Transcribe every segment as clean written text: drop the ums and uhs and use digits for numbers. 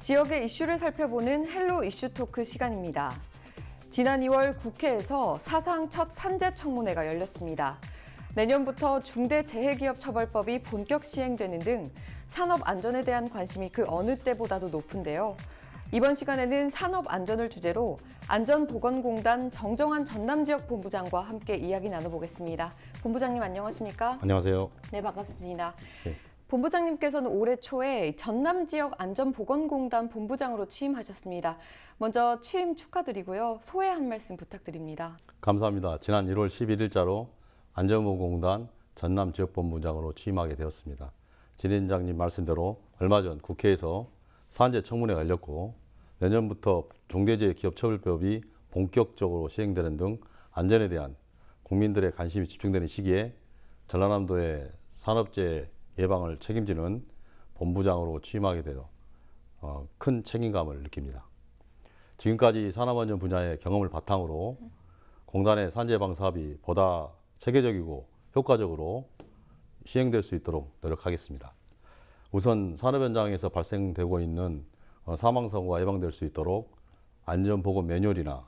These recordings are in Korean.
지역의 이슈를 살펴보는 헬로 이슈 토크 시간입니다. 지난 2월 국회에서 사상 첫 산재 청문회가 열렸습니다. 내년부터 중대재해기업처벌법이 본격 시행되는 등 산업 안전에 대한 관심이 그 어느 때보다도 높은데요. 이번 시간에는 산업 안전을 주제로 안전보건공단 정정환 전남지역본부장과 함께 이야기 나눠보겠습니다. 본부장님 안녕하십니까? 안녕하세요. 네, 반갑습니다. 네. 본부장님께서는 올해 초에 전남지역 안전보건공단 본부장으로 취임하셨습니다. 먼저 취임 축하드리고요. 소회 한 말씀 부탁드립니다. 감사합니다. 지난 1월 11일자로 안전보건공단 전남지역본부장으로 취임하게 되었습니다. 진행장님 말씀대로 얼마 전 국회에서 산재 청문회가 열렸고 내년부터 중대재해기업처벌법이 본격적으로 시행되는 등 안전에 대한 국민들의 관심이 집중되는 시기에 전라남도의 산업재해 예방을 책임지는 본부장으로 취임하게 되어 큰 책임감을 느낍니다. 지금까지 산업안전 분야의 경험을 바탕으로 공단의 산재 예방 사업이 보다 체계적이고 효과적으로 시행될 수 있도록 노력하겠습니다. 우선 산업 현장에서 발생되고 있는 사망사고가 예방될 수 있도록 안전보건 매뉴얼이나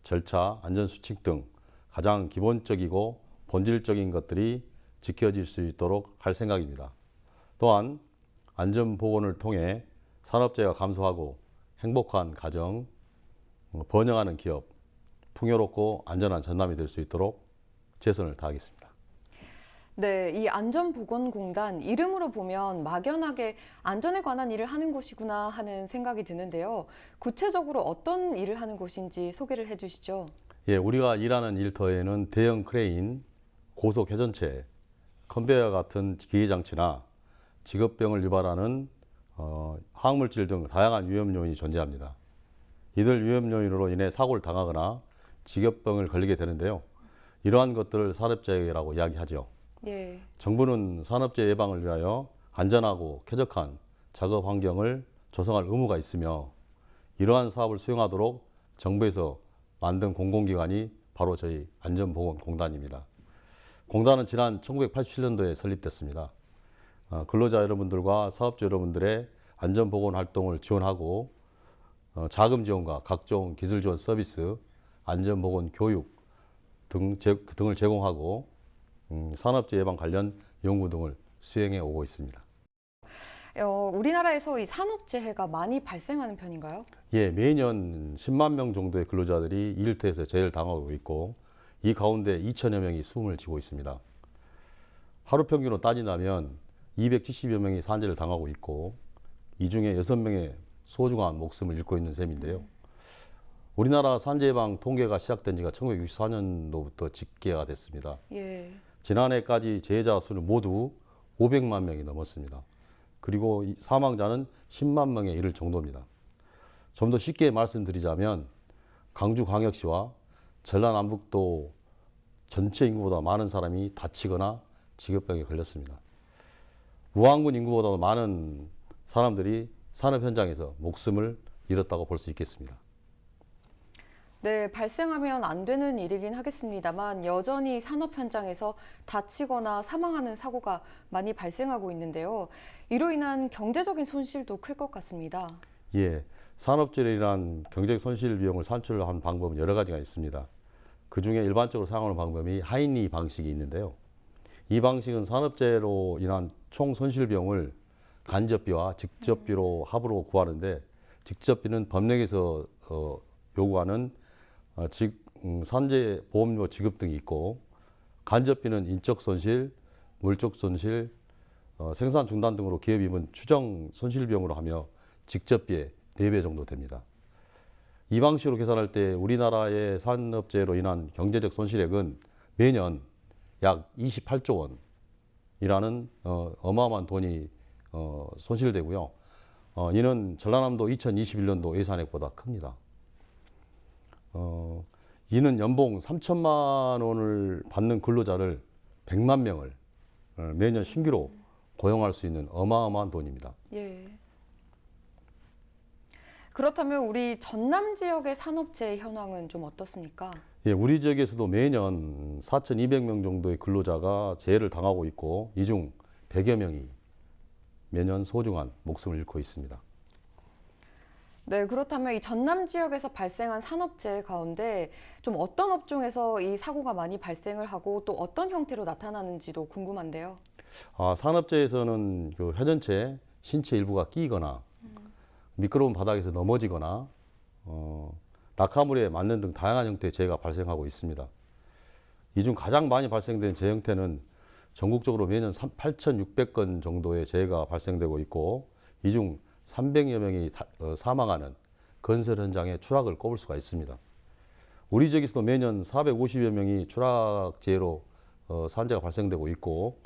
절차, 안전수칙 등 가장 기본적이고 본질적인 것들이 지켜질 수 있도록 할 생각입니다. 또한 안전보건을 통해 산업재해가 감소하고 행복한 가정, 번영하는 기업, 풍요롭고 안전한 전남이 될 수 있도록 최선을 다하겠습니다. 네, 이 안전보건공단 이름으로 보면 막연하게 안전에 관한 일을 하는 곳이구나 하는 생각이 드는데요. 구체적으로 어떤 일을 하는 곳인지 소개를 해주시죠. 예, 우리가 일하는 일터에는 대형 크레인, 고속 회전체, 컨베이어 같은 기계장치나 직업병을 유발하는 화학물질 등 다양한 위험 요인이 존재합니다. 이들 위험 요인으로 인해 사고를 당하거나 직업병을 걸리게 되는데요. 이러한 것들을 산업재해라고 이야기하죠. 예. 정부는 산업재해 예방을 위하여 안전하고 쾌적한 작업 환경을 조성할 의무가 있으며 이러한 사업을 수행하도록 정부에서 만든 공공기관이 바로 저희 안전보건공단입니다. 공단은 지난 1987년도에 설립됐습니다. 근로자 여러분들과 사업자 여러분들의 안전보건 활동을 지원하고 자금 지원과 각종 기술 지원 서비스, 안전보건 교육 등을 제공하고 산업재해 예방 관련 연구 등을 수행해 오고 있습니다. 우리나라에서 이 산업재해가 많이 발생하는 편인가요? 예, 매년 10만 명 정도의 근로자들이 이 일터에서 재해를 당하고 있고 이 가운데 2천여 명이 숨을 쉬고 있습니다. 하루 평균으로 따진다면 270여 명이 산재를 당하고 있고 이 중에 6명의 소중한 목숨을 잃고 있는 셈인데요. 우리나라 산재 예방 통계가 시작된 지가 1964년도부터 집계가 됐습니다. 예. 지난해까지 재해자 수는 모두 500만 명이 넘었습니다. 그리고 사망자는 10만 명에 이를 정도입니다. 좀 더 쉽게 말씀드리자면 강주광역시와 전라남북도 전체 인구보다 많은 사람이 다치거나 직업병에 걸렸습니다. 우한군 인구보다 많은 사람들이 산업 현장에서 목숨을 잃었다고 볼 수 있겠습니다. 네, 발생하면 안 되는 일이긴 하겠습니다만 여전히 산업 현장에서 다치거나 사망하는 사고가 많이 발생하고 있는데요. 이로 인한 경제적인 손실도 클 것 같습니다. 예, 산업재해란 경제 손실 비용을 산출하는 방법은 여러 가지가 있습니다. 그중에 일반적으로 사용하는 방법이 하인리 방식이 있는데요. 이 방식은 산업재해로 인한 총 손실 비용을 간접비와 직접비로 합으로 구하는데 직접비는 법령에서 요구하는 산재 보험료 지급 등이 있고 간접비는 인적 손실, 물적 손실, 생산 중단 등으로 기업 입은 추정 손실 비용으로 하며 직접비의 4배 정도 됩니다. 이 방식으로 계산할 때 우리나라의 산업재해로 인한 경제적 손실액은 매년 약 28조 원이라는 어마어마한 돈이 손실되고요. 이는 전라남도 2021년도 예산액보다 큽니다. 이는 연봉 3천만 원을 받는 근로자를 100만 명을 매년 신규로 고용할 수 있는 어마어마한 돈입니다. 예. 그렇다면 우리 전남 지역의 산업재해 현황은 좀 어떻습니까? 예, 우리 지역에서도 매년 4,200명 정도의 근로자가 재해를 당하고 있고 이 중 100여 명이 매년 소중한 목숨을 잃고 있습니다. 네, 그렇다면 이 전남 지역에서 발생한 산업재해 가운데 좀 어떤 업종에서 이 사고가 많이 발생을 하고 또 어떤 형태로 나타나는지도 궁금한데요. 산업재해에서는 그 회전체 신체 일부가 끼거나 미끄러운 바닥에서 넘어지거나 낙하물에 맞는 등 다양한 형태의 재해가 발생하고 있습니다. 이 중 가장 많이 발생되는 재해 형태는 전국적으로 매년 8,600건 정도의 재해가 발생되고 있고 이 중 300여 명이 사망하는 건설 현장의 추락을 꼽을 수가 있습니다. 우리 지역에서도 매년 450여 명이 추락 재해로 산재가 발생되고 있고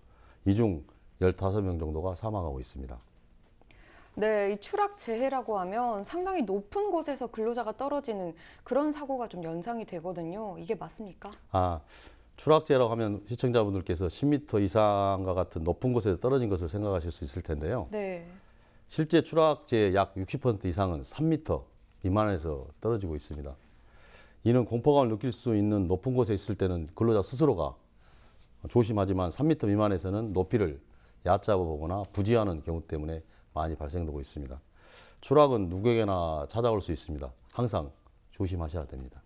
이 중 15명 정도가 사망하고 있습니다. 네, 이 추락 재해라고 하면 상당히 높은 곳에서 근로자가 떨어지는 그런 사고가 좀 연상이 되거든요. 이게 맞습니까? 추락재해라고 하면 시청자분들께서 10m 이상과 같은 높은 곳에서 떨어진 것을 생각하실 수 있을 텐데요. 네. 실제 추락재의 약 60% 이상은 3m 미만에서 떨어지고 있습니다. 이는 공포감을 느낄 수 있는 높은 곳에 있을 때는 근로자 스스로가 조심하지만 3m 미만에서는 높이를 얕잡아 보거나 부지하는 경우 때문에 많이 발생되고 있습니다. 추락은 누구에게나 찾아올 수 있습니다. 항상 조심하셔야 됩니다.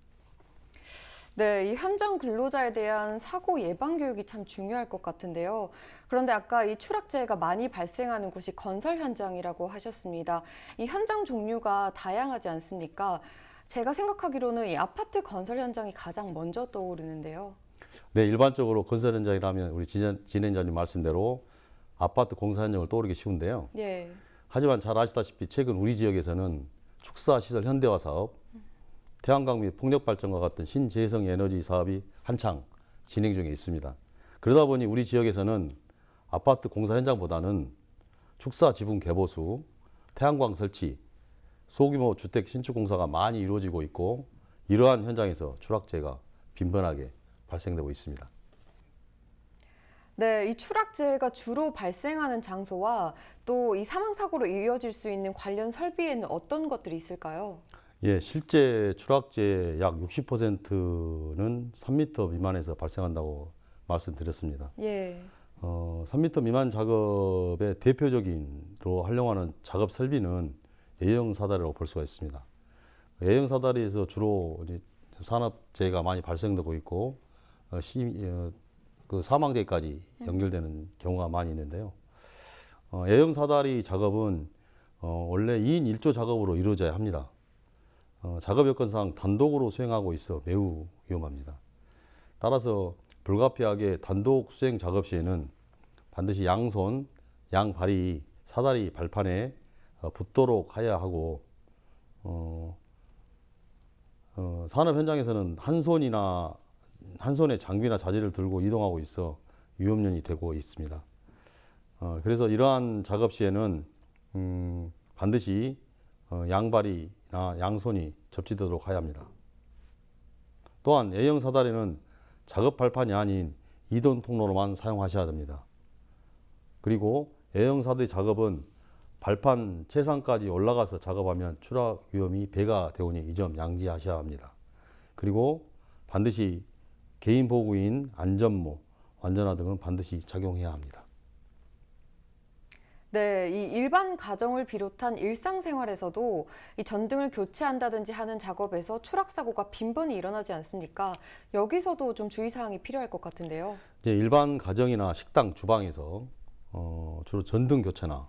네, 이 현장 근로자에 대한 사고 예방 교육이 참 중요할 것 같은데요. 그런데 아까 이 추락재해가 많이 발생하는 곳이 건설 현장이라고 하셨습니다. 이 현장 종류가 다양하지 않습니까? 제가 생각하기로는 이 아파트 건설 현장이 가장 먼저 떠오르는데요. 네, 일반적으로 건설 현장이라면 우리 진행자님 말씀대로 아파트 공사 현장을 떠오르기 쉬운데요. 예. 하지만 잘 아시다시피 최근 우리 지역에서는 축사시설 현대화 사업, 태양광 및 풍력발전과 같은 신재생 에너지 사업이 한창 진행 중에 있습니다. 그러다 보니 우리 지역에서는 아파트 공사 현장보다는 축사 지붕 개보수, 태양광 설치, 소규모 주택 신축 공사가 많이 이루어지고 있고 이러한 현장에서 추락재해가 빈번하게 발생되고 있습니다. 네, 이 추락재해가 주로 발생하는 장소와 또 이 사망사고로 이어질 수 있는 관련 설비에는 어떤 것들이 있을까요? 예, 실제 추락재의 약 60%는 3m 미만에서 발생한다고 말씀드렸습니다. 예. 3m 미만 작업의 대표적인로 활용하는 작업 설비는 A형 사다리라고 볼 수가 있습니다. A형 사다리에서 주로 이제 산업재해가 많이 발생되고 있고 그 사망재까지 연결되는 경우가 많이 있는데요. A형 사다리 작업은 원래 2인 1조 작업으로 이루어져야 합니다. 작업 여건상 단독으로 수행하고 있어 매우 위험합니다. 따라서 불가피하게 단독 수행 작업 시에는 반드시 양손, 양발이 사다리 발판에 붙도록 해야 하고 산업 현장에서는 한 손에 장비나 자재를 들고 이동하고 있어 위험연이 되고 있습니다. 그래서 이러한 작업 시에는 반드시 양발이나 양손이 접지되도록 해야 합니다. 또한 A형 사다리는 작업 발판이 아닌 이동 통로로만 사용하셔야 됩니다. 그리고 A형 사다리 작업은 발판 최상까지 올라가서 작업하면 추락 위험이 배가 되오니 이 점 양지하셔야 합니다. 그리고 반드시 개인 보호구인 안전모, 완전화 등은 반드시 착용해야 합니다. 네, 이 일반 가정을 비롯한 일상생활에서도 이 전등을 교체한다든지 하는 작업에서 추락사고가 빈번히 일어나지 않습니까? 여기서도 좀 주의사항이 필요할 것 같은데요. 이제 일반 가정이나 식당, 주방에서 주로 전등 교체나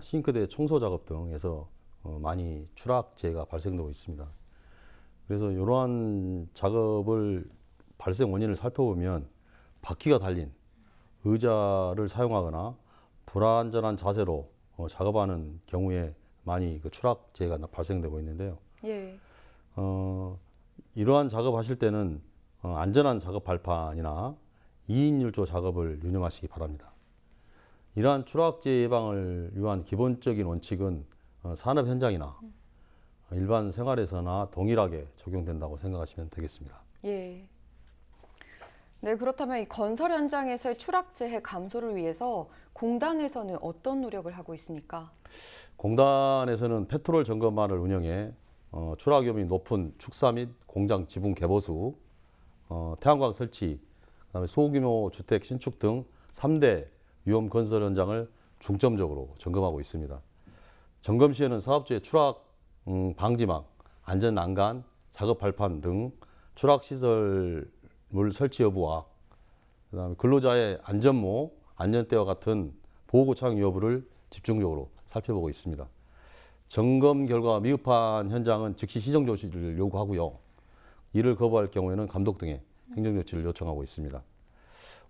싱크대 청소 작업 등에서 많이 추락재해가 발생되고 있습니다. 그래서 이러한 작업을 발생 원인을 살펴보면 바퀴가 달린 의자를 사용하거나 불안전한 자세로 작업하는 경우에 많이 그 추락재해가 발생되고 있는데요. 예. 이러한 작업하실 때는 안전한 작업 발판이나 2인 1조 작업을 운영하시기 바랍니다. 이러한 추락재해 예방을 위한 기본적인 원칙은 산업 현장이나 일반 생활에서나 동일하게 적용된다고 생각하시면 되겠습니다. 예. 네, 그렇다면 이 건설 현장에서의 추락재해 감소를 위해서 공단에서는 어떤 노력을 하고 있습니까? 공단에서는 페트롤 점검반을 운영해 추락 위험이 높은 축사 및 공장 지붕 개보수, 태양광 설치, 그다음에 소규모 주택 신축 등 3대 위험 건설 현장을 중점적으로 점검하고 있습니다. 점검 시에는 사업주의 추락 방지막, 안전난간, 작업 발판 등 추락시설물 설치 여부와 그다음에 근로자의 안전모, 안전대와 같은 보호구창 여부를 집중적으로 살펴보고 있습니다. 점검 결과 미흡한 현장은 즉시 시정 조치를 요구하고요. 이를 거부할 경우에는 감독 등의 행정 조치를 요청하고 있습니다.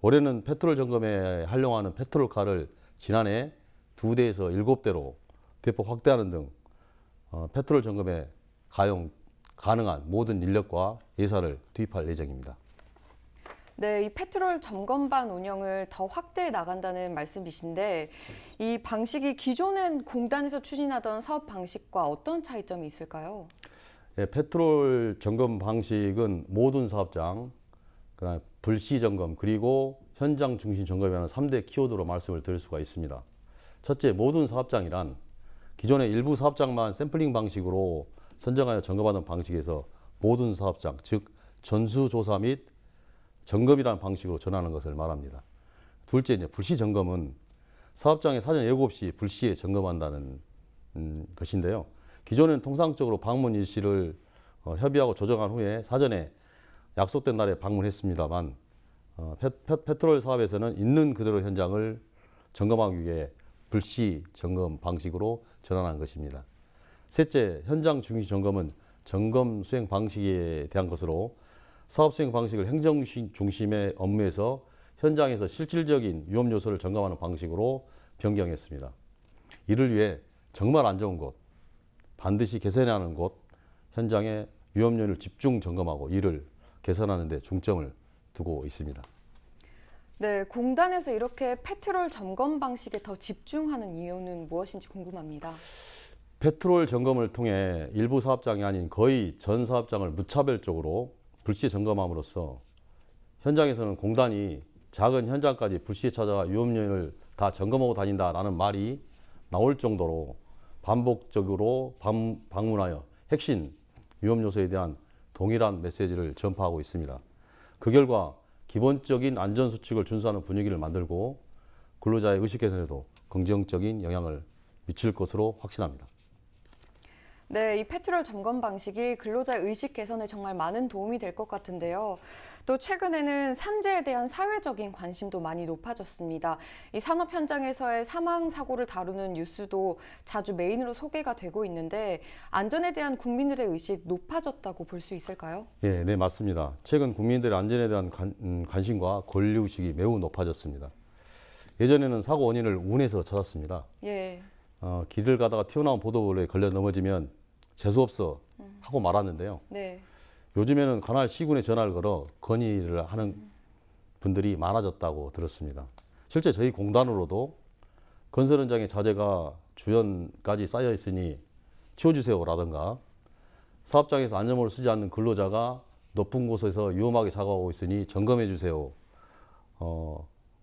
올해는 페트롤 점검에 활용하는 페트롤카를 지난해 2대에서 7대로 대폭 확대하는 등 페트롤 점검에 가능한 모든 인력과 예산을 투입할 예정입니다. 네, 이 페트롤 점검반 운영을 더 확대해 나간다는 말씀이신데 이 방식이 기존엔 공단에서 추진하던 사업 방식과 어떤 차이점이 있을까요? 예, 페트롤 점검 방식은 모든 사업장, 그다음에 불시 점검 그리고 현장 중심 점검이라는 3대 키워드로 말씀을 드릴 수가 있습니다. 첫째, 모든 사업장이란 기존의 일부 사업장만 샘플링 방식으로 선정하여 점검하는 방식에서 모든 사업장, 즉 전수조사 및 점검이라는 방식으로 전환하는 것을 말합니다. 둘째, 이제 불시 점검은 사업장에 사전 예고 없이 불시에 점검한다는 것인데요. 기존에는 통상적으로 방문 일시를 협의하고 조정한 후에 사전에 약속된 날에 방문했습니다만 페트롤 사업에서는 있는 그대로 현장을 점검하기 위해 불시 점검 방식으로 전환한 것입니다. 셋째, 현장 중심 점검은 점검 수행 방식에 대한 것으로 사업 수행 방식을 행정 중심의 업무에서 현장에서 실질적인 위험 요소를 점검하는 방식으로 변경했습니다. 이를 위해 정말 안 좋은 곳, 반드시 개선해야 하는 곳, 현장의 위험 요인을 집중 점검하고 이를 개선하는 데 중점을 두고 있습니다. 네, 공단에서 이렇게 페트롤 점검 방식에 더 집중하는 이유는 무엇인지 궁금합니다. 페트롤 점검을 통해 일부 사업장이 아닌 거의 전 사업장을 무차별적으로 불시 점검함으로써 현장에서는 공단이 작은 현장까지 불시에 찾아와 위험 요인을 다 점검하고 다닌다라는 말이 나올 정도로 반복적으로 방문하여 핵심 위험 요소에 대한 동일한 메시지를 전파하고 있습니다. 그 결과 기본적인 안전수칙을 준수하는 분위기를 만들고 근로자의 의식 개선에도 긍정적인 영향을 미칠 것으로 확신합니다. 네, 이 페트롤 점검 방식이 근로자 의식 개선에 정말 많은 도움이 될 것 같은데요. 또 최근에는 산재에 대한 사회적인 관심도 많이 높아졌습니다. 이 산업 현장에서의 사망 사고를 다루는 뉴스도 자주 메인으로 소개가 되고 있는데 안전에 대한 국민들의 의식 높아졌다고 볼 수 있을까요? 예, 네, 맞습니다. 최근 국민들의 안전에 대한 관심과 권리의식이 매우 높아졌습니다. 예전에는 사고 원인을 운에서 찾았습니다. 예. 길을 가다가 튀어나온 보도블록에 걸려 넘어지면 재수없어 하고 말았는데요. 네. 요즘에는 관할 시군에 전화를 걸어 건의를 하는 분들이 많아졌다고 들었습니다. 실제 저희 공단으로도 건설 현장의 자재가 주연까지 쌓여 있으니 치워주세요라든가 사업장에서 안전모를 쓰지 않는 근로자가 높은 곳에서 위험하게 작업하고 있으니 점검해 주세요.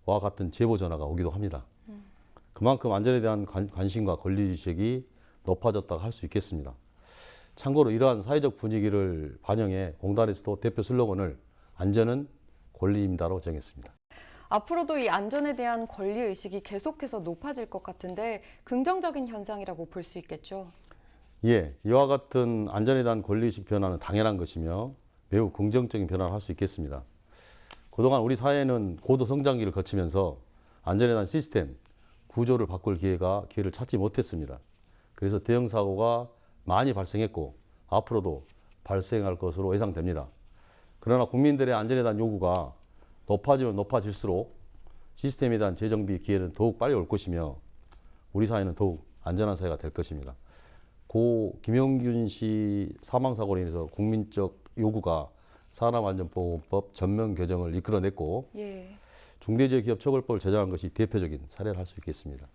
와 같은 제보 전화가 오기도 합니다. 그만큼 안전에 대한 관심과 권리의식이 높아졌다고 할 수 있겠습니다. 참고로 이러한 사회적 분위기를 반영해 공단에서도 대표 슬로건을 안전은 권리입니다로 정했습니다. 앞으로도 이 안전에 대한 권리의식이 계속해서 높아질 것 같은데 긍정적인 현상이라고 볼 수 있겠죠? 예, 이와 같은 안전에 대한 권리의식 변화는 당연한 것이며 매우 긍정적인 변화를 할 수 있겠습니다. 그동안 우리 사회는 고도 성장기를 거치면서 안전에 대한 시스템, 구조를 바꿀 기회를 찾지 못했습니다. 그래서 대형 사고가 많이 발생했고 앞으로도 발생할 것으로 예상됩니다. 그러나 국민들의 안전에 대한 요구가 높아지면 높아질수록 시스템에 대한 재정비 기회는 더욱 빨리 올 것이며 우리 사회는 더욱 안전한 사회가 될 것입니다. 고 김영균 씨 사망사고로 인해서 국민적 요구가 산업안전보건법 전면 개정을 이끌어냈고 예. 중대재해기업처벌법을 제정한 것이 대표적인 사례를 할 수 있겠습니다.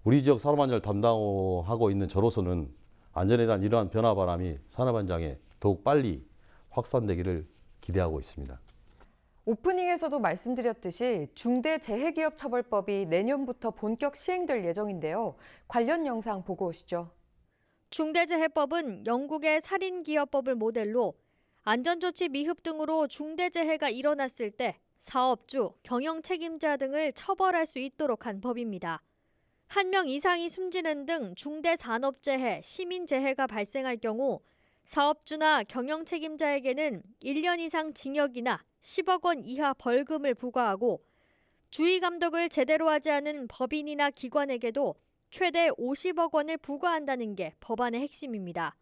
우리 지역 산업안전을 담당하고 있는 저로서는 안전에 대한 이러한 변화 바람이 산업 현장에 더욱 빨리 확산되기를 기대하고 있습니다. 오프닝에서도 말씀드렸듯이 중대재해기업처벌법이 내년부터 본격 시행될 예정인데요. 관련 영상 보고 오시죠. 중대재해법은 영국의 살인기업법을 모델로 안전조치 미흡 등으로 중대재해가 일어났을 때 사업주, 경영 책임자 등을 처벌할 수 있도록 한 법입니다. 한 명 이상이 숨지는 등 중대 산업재해, 시민재해가 발생할 경우 사업주나 경영 책임자에게는 1년 이상 징역이나 10억 원 이하 벌금을 부과하고 주의 감독을 제대로 하지 않은 법인이나 기관에게도 최대 50억 원을 부과한다는 게 법안의 핵심입니다.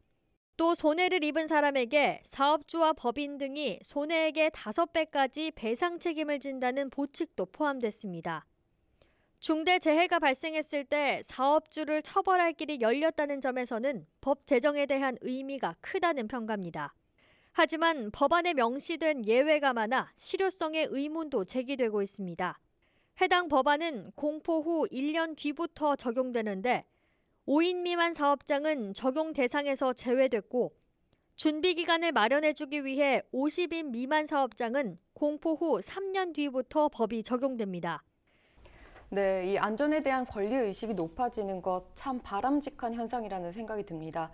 또 손해를 입은 사람에게 사업주와 법인 등이 손해액의 5배까지 배상 책임을 진다는 보칙도 포함됐습니다. 중대 재해가 발생했을 때 사업주를 처벌할 길이 열렸다는 점에서는 법 제정에 대한 의미가 크다는 평가입니다. 하지만 법안에 명시된 예외가 많아 실효성의 의문도 제기되고 있습니다. 해당 법안은 공포 후 1년 뒤부터 적용되는데 5인 미만 사업장은 적용 대상에서 제외됐고 준비기간을 마련해주기 위해 50인 미만 사업장은 공포 후 3년 뒤부터 법이 적용됩니다. 네, 이 안전에 대한 권리의식이 높아지는 것 참 바람직한 현상이라는 생각이 듭니다.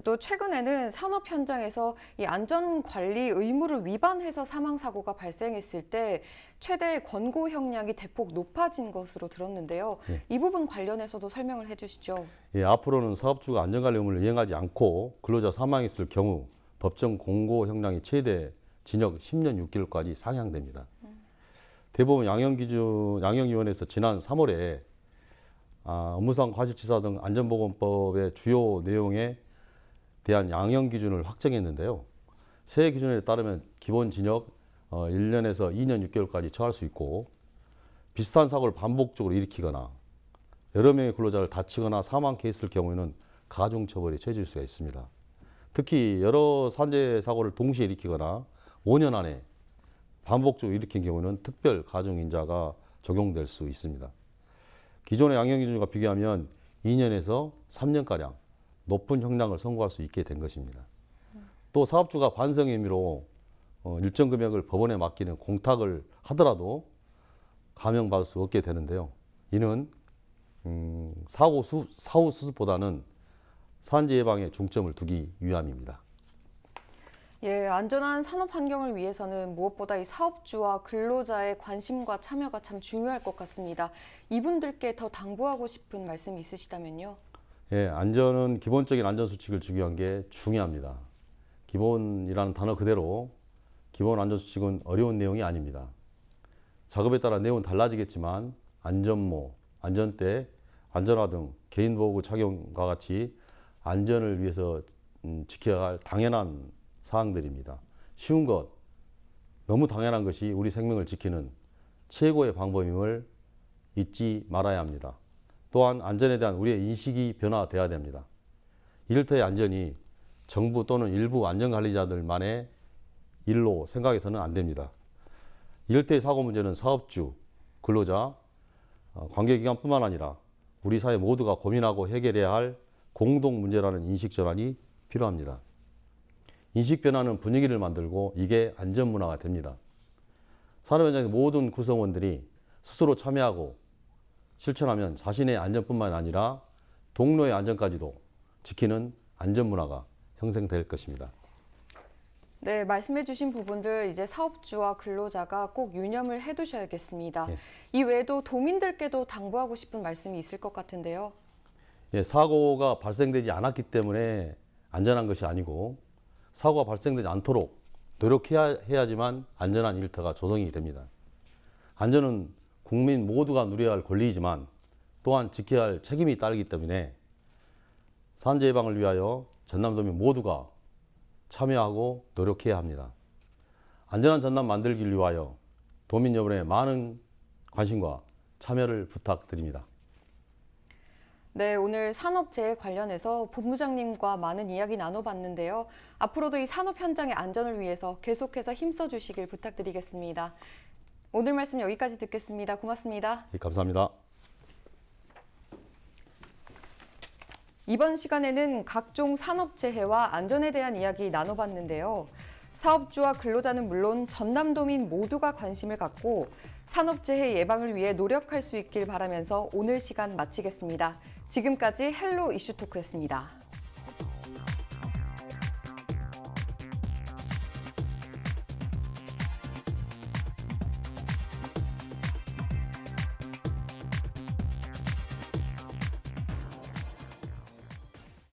또 최근에는 산업 현장에서 이 안전관리 의무를 위반해서 사망사고가 발생했을 때 최대 권고 형량이 대폭 높아진 것으로 들었는데요. 네. 이 부분 관련해서도 설명을 해주시죠. 예, 앞으로는 사업주가 안전관리 의무를 이행하지 않고 근로자 사망했을 경우 법정 공고 형량이 최대 징역 10년 6개월까지 상향됩니다. 대법원 양형위원회에서 지난 3월에 업무상 과실치사 등 안전보건법의 주요 내용에 대한 양형 기준을 확정했는데요. 새 기준에 따르면 기본 징역 1년에서 2년 6개월까지 처할 수 있고 비슷한 사고를 반복적으로 일으키거나 여러 명의 근로자를 다치거나 사망케 했을 경우에는 가중처벌이 처해질 수가 있습니다. 특히 여러 산재 사고를 동시에 일으키거나 5년 안에 반복적으로 일으킨 경우는 특별 가중인자가 적용될 수 있습니다. 기존의 양형 기준과 비교하면 2년에서 3년가량 높은 형량을 선고할 수 있게 된 것입니다. 또 사업주가 반성의 의미로 일정 금액을 법원에 맡기는 공탁을 하더라도 감형받을 수 없게 되는데요. 이는 사후 수습보다는 산재 예방에 중점을 두기 위함입니다. 예, 안전한 산업 환경을 위해서는 무엇보다 이 사업주와 근로자의 관심과 참여가 참 중요할 것 같습니다. 이분들께 더 당부하고 싶은 말씀이 있으시다면요. 예, 안전은 기본적인 안전수칙을 준수한 게 중요합니다. 기본이라는 단어 그대로 기본 안전수칙은 어려운 내용이 아닙니다. 작업에 따라 내용은 달라지겠지만 안전모, 안전대, 안전화 등 개인보호구 착용과 같이 안전을 위해서 지켜야 할 당연한 사항들입니다. 쉬운 것, 너무 당연한 것이 우리 생명을 지키는 최고의 방법임을 잊지 말아야 합니다. 또한 안전에 대한 우리의 인식이 변화돼야 됩니다. 이를테의 안전이 정부 또는 일부 안전관리자들만의 일로 생각해서는 안 됩니다. 이를테의 사고 문제는 사업주, 근로자, 관계기관뿐만 아니라 우리 사회 모두가 고민하고 해결해야 할 공동 문제라는 인식 전환이 필요합니다. 인식 변화는 분위기를 만들고 이게 안전문화가 됩니다. 산업 현장의 모든 구성원들이 스스로 참여하고 실천하면 자신의 안전뿐만 아니라 동료의 안전까지도 지키는 안전문화가 형성될 것입니다. 네, 말씀해주신 부분들 이제 사업주와 근로자가 꼭 유념을 해두셔야겠습니다. 예. 이 외에도 도민들께도 당부하고 싶은 말씀이 있을 것 같은데요. 예, 사고가 발생되지 않았기 때문에 안전한 것이 아니고 사고가 발생되지 않도록 노력해야지만 안전한 일터가 조성이 됩니다. 안전은 국민 모두가 누려야 할 권리이지만 또한 지켜야 할 책임이 따르기 때문에 산재 예방을 위하여 전남도민 모두가 참여하고 노력해야 합니다. 안전한 전남 만들기를 위하여 도민 여러분의 많은 관심과 참여를 부탁드립니다. 네, 오늘 산업재해 관련해서 본부장님과 많은 이야기 나눠봤는데요. 앞으로도 이 산업 현장의 안전을 위해서 계속해서 힘써주시길 부탁드리겠습니다. 오늘 말씀 여기까지 듣겠습니다. 고맙습니다. 예, 감사합니다. 이번 시간에는 각종 산업재해와 안전에 대한 이야기 나눠봤는데요. 사업주와 근로자는 물론 전남도민 모두가 관심을 갖고 산업재해 예방을 위해 노력할 수 있길 바라면서 오늘 시간 마치겠습니다. 지금까지 헬로 이슈토크였습니다.